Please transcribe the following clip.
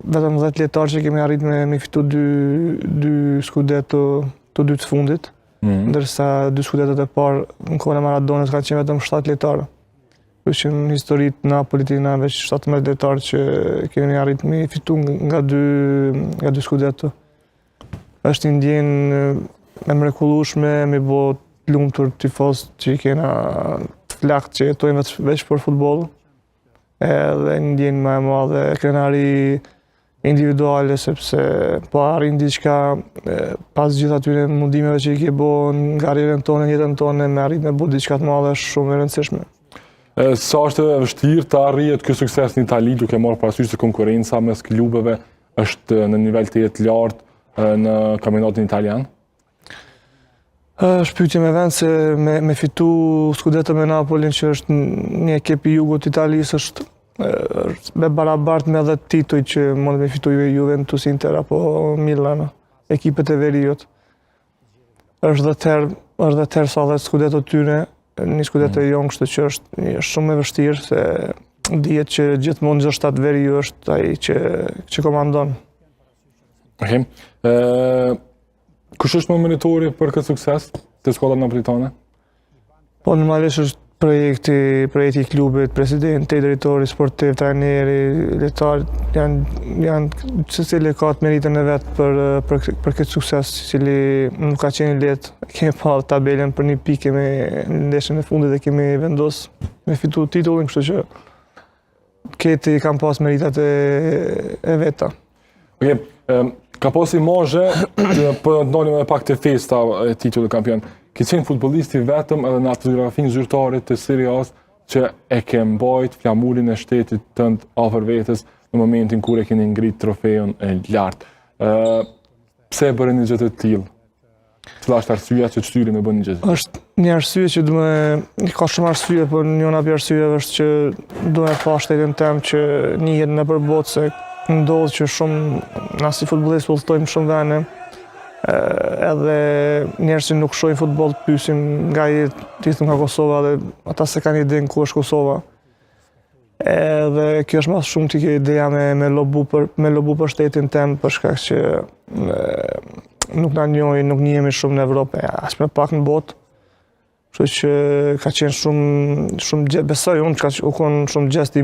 vetëm 10 lojtarë që kemi arrit me fitu dy Scudetto të dy të fundit, ndërsa 2 Scudettot e parë në kohën e Maradonës kanë qenë vetëm 7 lojtarë. Kështu që në historitë Napolit na veç 17 lojtarë që kemi arrit me fitu nga dy Scudetto. Është një ndjenjë e mrekullueshme, me bo të lumtur tifoz që i kena të flakt që jetojnë veç për futboll. Edhe një ndjenjë më e madhe krenari individuale, sepse po arrin diçka pas gjithë atyre mundimeve që i ke bo nga rrjen tonë, jetën tonë, me arrit me bo diçka të madhe është shumë e rëndësishme. Sa është e vështirë të arrihet ky sukses në Itali, duke marrë parasysh se konkurenca mes klubeve është në nivel të jetë lartë në kampionatin italian? Është pyetje me vend se me fitu Scudetto me Napolin, që është një ekip i jugut Italisë, është me barabart me 10 tituj që mund me fitu Juventus, Inter apo Milan, ekipet e veriut. Është 10 herë sa 10 Scudetto tyre, një Scudetto e jonë, kështu që është shumë e vështirë, se dihet që gjithmonë çdo shtat veriu është ai që komandon. Okej. Kush është më meritori për këtë sukses të skuadrës napolitane? Po normalisht është projekti i klubit, presidenti, drejtori sportiv, trajneri, lojtarët janë secili ka të meritën e vet për këtë sukses, i cili nuk ka qenë lehtë. Kemi pa tabelën për një pikë me ndeshjen e fundit dhe kemi vendos me fitu titullin, kështu që këti kanë pas meritat e veta. Okej, ka pas imazhe, po të ndalim edhe pak te festa e titullit kampion. Ke qenë futbollisti vetëm edhe në fotografinë zyrtare të Serie A që e ke mbajt flamurin e shtetit tënd afër vetes në momentin kur e keni ngrit trofeun e lartë. Pse e bëre një gjë të tillë? Cila është arsyeja që të shtyri me bën një gjë? Është një arsye që ka shumë arsye, por njëra prej arsyeve është që do me pa shtetin tem që njihet nëpër botë, se ndodh që shumë na si futbollist udhtojmë shumë vende. Edhe njerëz që nuk shohin futboll të pyesin nga jetë nga Kosova, dhe ata se kanë idenë ku është Kosova. Edhe kjo është më shumë që ideja me lobu për shtetin tem, për shkak që nuk na njohin, nuk njihemi shumë në Evropë, as më pak në botë. Kështu që ka qenë shumë besoj unë, ka qenë shumë gjest i